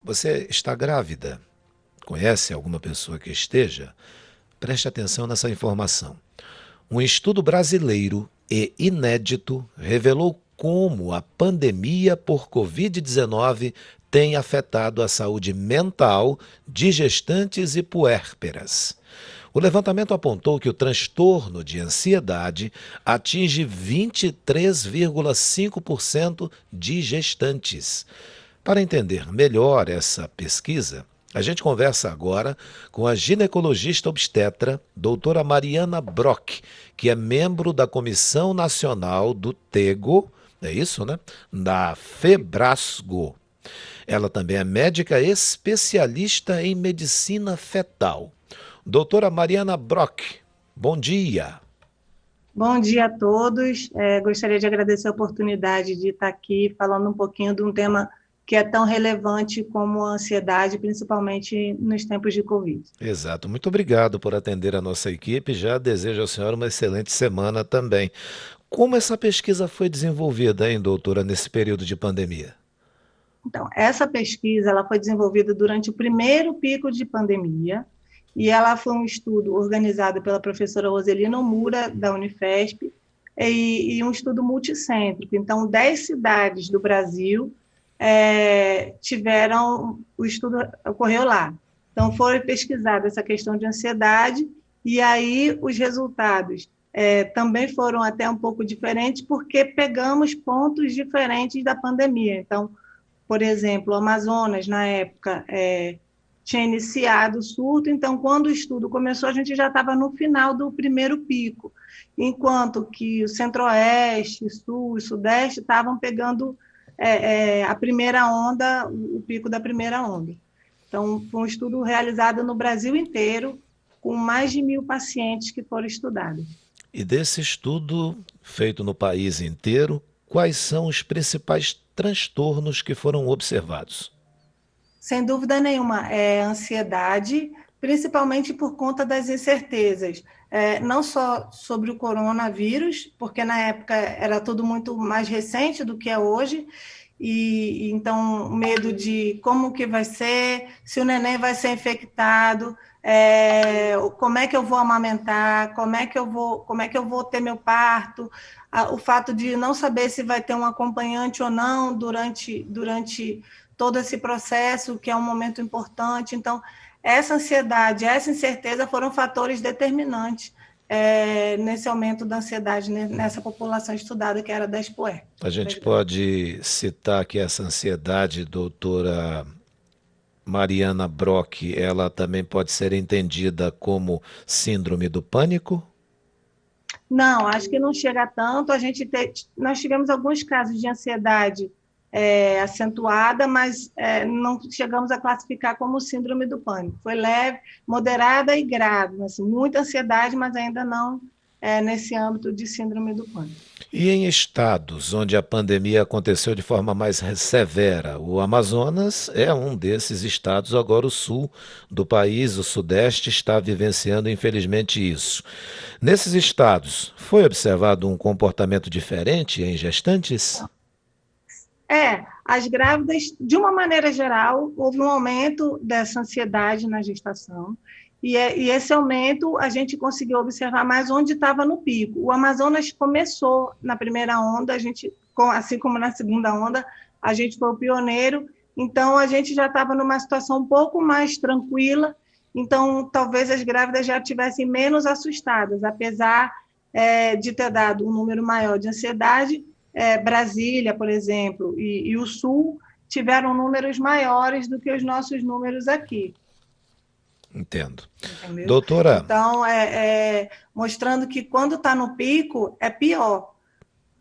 Você está grávida? Conhece alguma pessoa que esteja? Preste atenção nessa informação. Um estudo brasileiro e inédito revelou como a pandemia por Covid-19 tem afetado a saúde mental de gestantes e puérperas. O levantamento apontou que o transtorno de ansiedade atinge 23,5% de gestantes. Para entender melhor essa pesquisa, a gente conversa agora com a ginecologista obstetra, doutora Mariana Brock, que é membro da Comissão Nacional do TEGO, é isso, né? Da FEBRASGO. Ela também é médica especialista em medicina fetal. Doutora Mariana Brock, bom dia. Bom dia a todos. Gostaria de agradecer a oportunidade de estar aqui falando um pouquinho de um tema que é tão relevante como a ansiedade, principalmente nos tempos de Covid. Exato, muito obrigado por atender a nossa equipe. Já desejo à senhora uma excelente semana também. Como essa pesquisa foi desenvolvida, hein, doutora, nesse período de pandemia? Então, essa pesquisa ela foi desenvolvida durante o primeiro pico de pandemia e ela foi um estudo organizado pela professora Roselina Omura, da Unifesp, e um estudo multicêntrico. Então, 10 cidades do Brasil tiveram, o estudo ocorreu lá. Então, foi pesquisada essa questão de ansiedade, e aí os resultados também foram até um pouco diferentes, porque pegamos pontos diferentes da pandemia. Então, por exemplo, o Amazonas, na época, tinha iniciado o surto, então, quando o estudo começou, a gente já estava no final do primeiro pico, enquanto que o Centro-Oeste, Sul e Sudeste estavam pegando a primeira onda, o pico da primeira onda. Então, foi um estudo realizado no Brasil inteiro, com mais de 1.000 pacientes que foram estudados. E desse estudo feito no país inteiro, quais são os principais transtornos que foram observados? Sem dúvida nenhuma, é ansiedade, principalmente por conta das incertezas, não só sobre o coronavírus, porque na época era tudo muito mais recente do que é hoje, e então medo de como que vai ser, se o neném vai ser infectado, como é que eu vou amamentar, como é que eu vou ter meu parto, o fato de não saber se vai ter um acompanhante ou não durante todo esse processo, que é um momento importante. Então, essa ansiedade, essa incerteza foram fatores determinantes nesse aumento da ansiedade nessa população estudada, que era das PUER. A gente pode citar que essa ansiedade, doutora Mariana Brock, ela também pode ser entendida como síndrome do pânico? Não, acho que não chega tanto. Nós tivemos alguns casos de ansiedade acentuada, mas não chegamos a classificar como síndrome do pânico. Foi leve, moderada e grave, assim, muita ansiedade, mas ainda não nesse âmbito de síndrome do pânico. E em estados onde a pandemia aconteceu de forma mais severa, o Amazonas é um desses estados, agora o sul do país, o sudeste, está vivenciando infelizmente isso. Nesses estados, foi observado um comportamento diferente em gestantes? As grávidas, de uma maneira geral, houve um aumento dessa ansiedade na gestação, e esse aumento a gente conseguiu observar mais onde estava no pico. O Amazonas começou na primeira onda, assim como na segunda onda, a gente foi o pioneiro, então a gente já estava numa situação um pouco mais tranquila, então talvez as grávidas já estivessem menos assustadas, apesar de ter dado um número maior de ansiedade. Brasília, por exemplo, e o Sul tiveram números maiores do que os nossos números aqui. Entendo. Entendeu? Doutora, Então, mostrando que quando está no pico, é pior,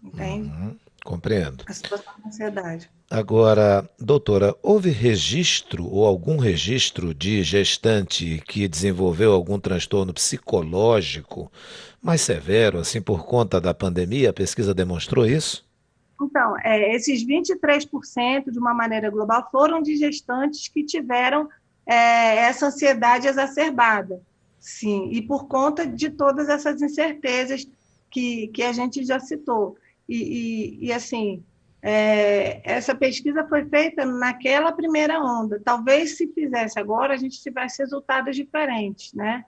entende? compreendo. A situação da ansiedade. Agora, doutora, houve registro ou algum registro de gestante que desenvolveu algum transtorno psicológico mais severo, assim, por conta da pandemia? A pesquisa demonstrou isso? Então, esses 23%, de uma maneira global, foram de gestantes que tiveram essa ansiedade exacerbada. Sim, e por conta de todas essas incertezas que a gente já citou. Assim, Essa pesquisa foi feita naquela primeira onda. Talvez, se fizesse agora, a gente tivesse resultados diferentes, né?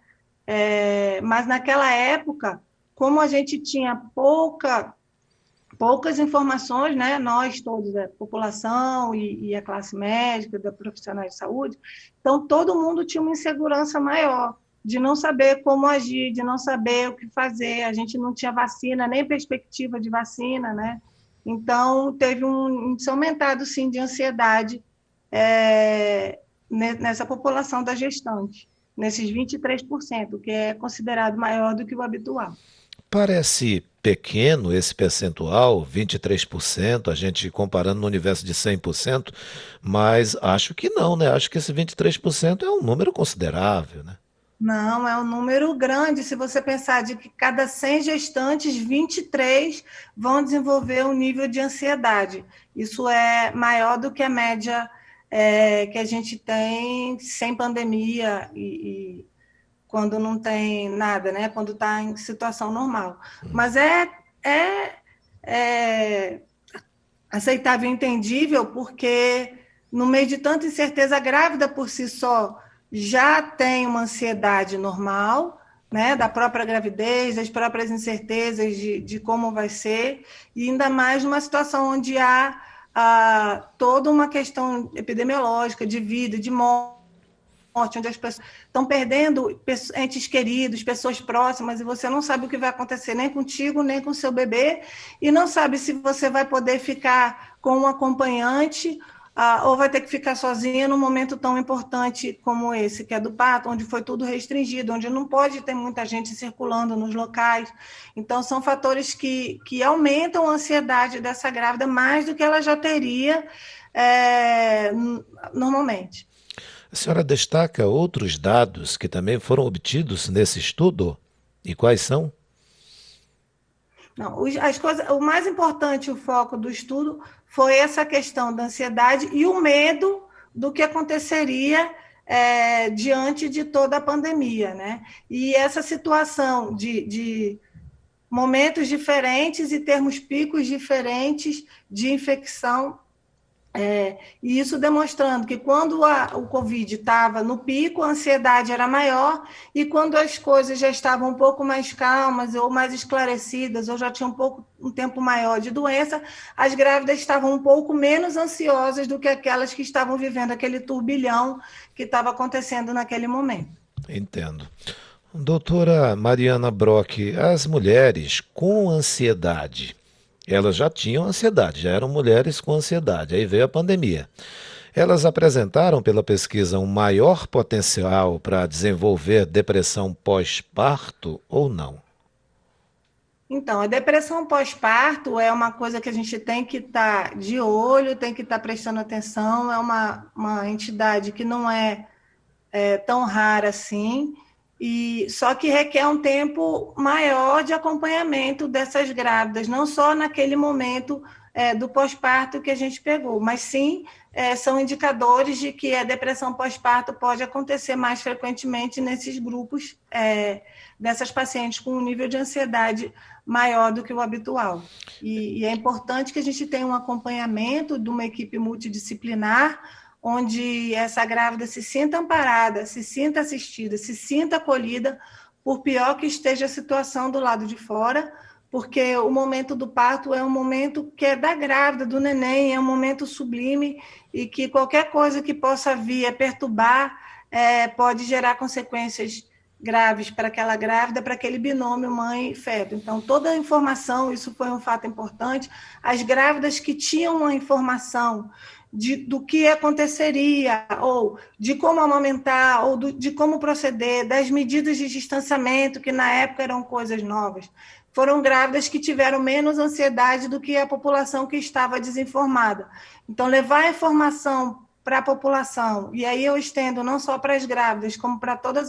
Mas naquela época, como a gente tinha poucas informações, né? Nós todos, a população e a classe médica, da profissionais de saúde, então todo mundo tinha uma insegurança maior de não saber como agir, de não saber o que fazer. A gente não tinha vacina, nem perspectiva de vacina, né? Então teve um índice aumentado, sim, de ansiedade nessa população da gestante, nesses 23%, que é considerado maior do que o habitual. Parece pequeno esse percentual, 23%, a gente comparando no universo de 100%, mas acho que não, né? Acho que esse 23% é um número considerável, né? Não, é um número grande. Se você pensar de que cada 100 gestantes, 23 vão desenvolver um nível de ansiedade. Isso é maior do que a média que a gente tem sem pandemia e quando não tem nada, né? Quando está em situação normal. Mas é, é aceitável e entendível, porque no meio de tanta incerteza, a grávida por si só já tem uma ansiedade normal, né, da própria gravidez, das próprias incertezas de como vai ser, e ainda mais numa situação onde há toda uma questão epidemiológica de vida, de morte, onde as pessoas estão perdendo entes queridos, pessoas próximas, e você não sabe o que vai acontecer nem contigo, nem com seu bebê, e não sabe se você vai poder ficar com um acompanhante ou vai ter que ficar sozinha num momento tão importante como esse, que é do parto, onde foi tudo restringido, onde não pode ter muita gente circulando nos locais. Então, são fatores que aumentam a ansiedade dessa grávida mais do que ela já teria normalmente. A senhora destaca outros dados que também foram obtidos nesse estudo? E quais são? Não, o mais importante, o foco do estudo, foi essa questão da ansiedade e o medo do que aconteceria diante de toda a pandemia, né? E essa situação de momentos diferentes e termos picos diferentes de infecção. E isso demonstrando que quando o Covid estava no pico, a ansiedade era maior, e quando as coisas já estavam um pouco mais calmas ou mais esclarecidas, ou já tinha um tempo maior de doença, as grávidas estavam um pouco menos ansiosas do que aquelas que estavam vivendo aquele turbilhão que estava acontecendo naquele momento. Entendo. Doutora Mariana Brock, as mulheres com ansiedade, elas já tinham ansiedade, já eram mulheres com ansiedade, aí veio a pandemia. Elas apresentaram, pela pesquisa, um maior potencial para desenvolver depressão pós-parto ou não? Então, a depressão pós-parto é uma coisa que a gente tem que estar de olho, tem que estar prestando atenção, é uma entidade que não é tão rara assim, e só que requer um tempo maior de acompanhamento dessas grávidas, não só naquele momento do pós-parto que a gente pegou, mas sim são indicadores de que a depressão pós-parto pode acontecer mais frequentemente nesses grupos dessas pacientes com um nível de ansiedade maior do que o habitual. E é importante que a gente tenha um acompanhamento de uma equipe multidisciplinar, onde essa grávida se sinta amparada, se sinta assistida, se sinta acolhida, por pior que esteja a situação do lado de fora, porque o momento do parto é um momento que é da grávida, do neném, é um momento sublime, e que qualquer coisa que possa vir a perturbar pode gerar consequências graves para aquela grávida, para aquele binômio mãe e feto. Então, toda a informação, isso foi um fato importante. As grávidas que tinham uma informação do que aconteceria, ou de como amamentar, ou de como proceder, das medidas de distanciamento, que na época eram coisas novas, foram grávidas que tiveram menos ansiedade do que a população que estava desinformada. Então, levar a informação para a população, e aí eu estendo não só para as grávidas, como para todas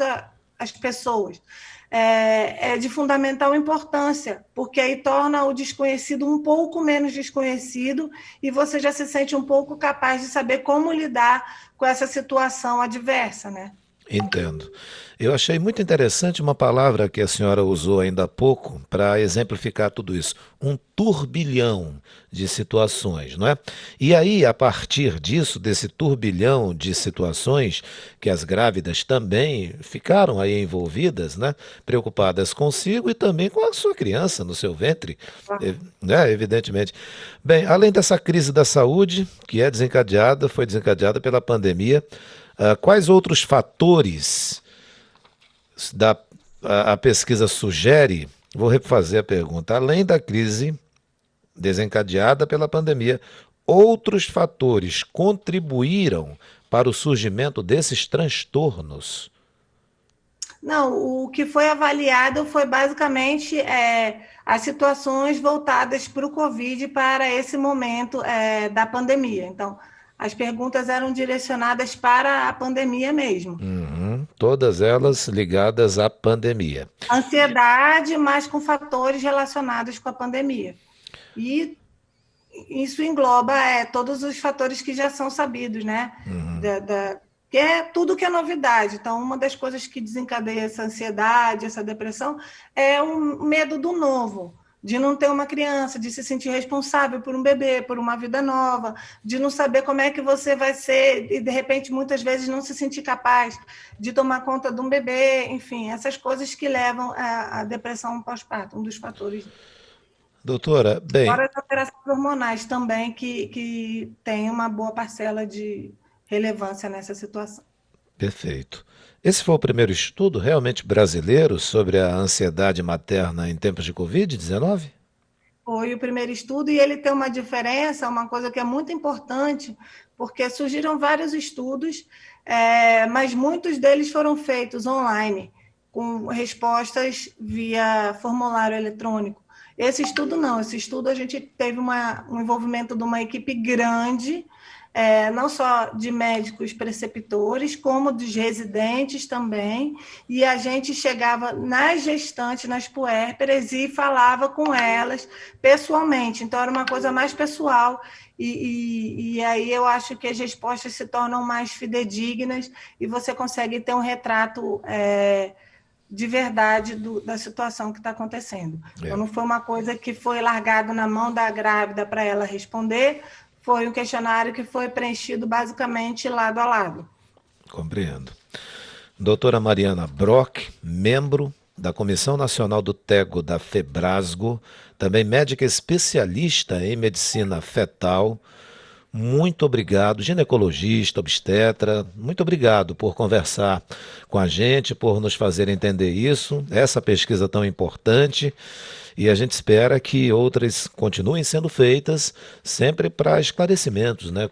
as pessoas, é de fundamental importância, porque aí torna o desconhecido um pouco menos desconhecido e você já se sente um pouco capaz de saber como lidar com essa situação adversa, né? Entendo. Eu achei muito interessante uma palavra que a senhora usou ainda há pouco para exemplificar tudo isso. Um turbilhão de situações, não é? E aí, a partir disso, desse turbilhão de situações, que as grávidas também ficaram aí envolvidas, né? Preocupadas consigo e também com a sua criança no seu ventre, né? Evidentemente. Bem, além dessa crise da saúde, que é desencadeada, foi desencadeada pela pandemia, quais outros fatores da, a pesquisa sugere? Vou refazer a pergunta. Além da crise desencadeada pela pandemia, outros fatores contribuíram para o surgimento desses transtornos? Não, o que foi avaliado foi basicamente as situações voltadas para o Covid para esse momento da pandemia. Então, as perguntas eram direcionadas para a pandemia mesmo. Uhum, todas elas ligadas à pandemia. Ansiedade, mas com fatores relacionados com a pandemia. E isso engloba todos os fatores que já são sabidos, né? Uhum. Que é tudo que é novidade. Então, uma das coisas que desencadeia essa ansiedade, essa depressão, é o medo do novo, de não ter uma criança, de se sentir responsável por um bebê, por uma vida nova, de não saber como é que você vai ser e, de repente, muitas vezes não se sentir capaz de tomar conta de um bebê, enfim, essas coisas que levam à depressão pós-parto, um dos fatores. Doutora, bem, Fora as alterações hormonais também, que tem uma boa parcela de relevância nessa situação. perfeito. Esse foi o primeiro estudo realmente brasileiro sobre a ansiedade materna em tempos de Covid-19? Foi o primeiro estudo e ele tem uma diferença, uma coisa que é muito importante, porque surgiram vários estudos, mas muitos deles foram feitos online, com respostas via formulário eletrônico. Esse estudo não, esse estudo a gente teve um envolvimento de uma equipe grande, não só de médicos preceptores, como dos residentes também, e a gente chegava nas gestantes, nas puérperas, e falava com elas pessoalmente, então era uma coisa mais pessoal, e aí eu acho que as respostas se tornam mais fidedignas, e você consegue ter um retrato de verdade da situação que está acontecendo. Então, É, não foi uma coisa que foi largado na mão da grávida para ela responder, foi um questionário que foi preenchido basicamente lado a lado. compreendo. Doutora Mariana Brock, membro da Comissão Nacional do Tego da Febrasgo, também médica especialista em medicina fetal. Muito obrigado, ginecologista, obstetra, muito obrigado por conversar com a gente, por nos fazer entender isso, essa pesquisa tão importante, e a gente espera que outras continuem sendo feitas, sempre para esclarecimentos, né,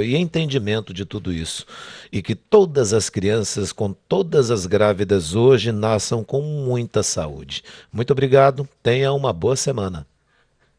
e entendimento de tudo isso, e que todas as crianças, com todas as grávidas hoje, nasçam com muita saúde. Muito obrigado, tenha uma boa semana.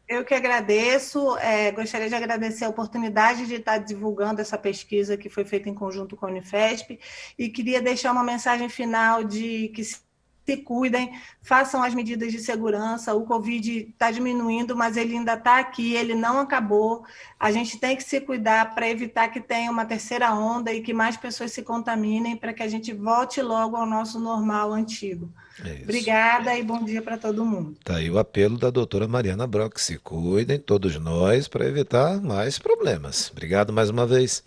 Eu que agradeço, gostaria de agradecer a oportunidade de estar divulgando essa pesquisa que foi feita em conjunto com a Unifesp e queria deixar uma mensagem final de que se cuidem, façam as medidas de segurança. O Covid está diminuindo, mas ele ainda está aqui, ele não acabou. A gente tem que se cuidar para evitar que tenha uma terceira onda e que mais pessoas se contaminem para que a gente volte logo ao nosso normal antigo. É isso. Obrigada e bom dia para todo mundo. Tá aí o apelo da doutora Mariana Brock. Se cuidem, todos nós, para evitar mais problemas. Obrigado mais uma vez.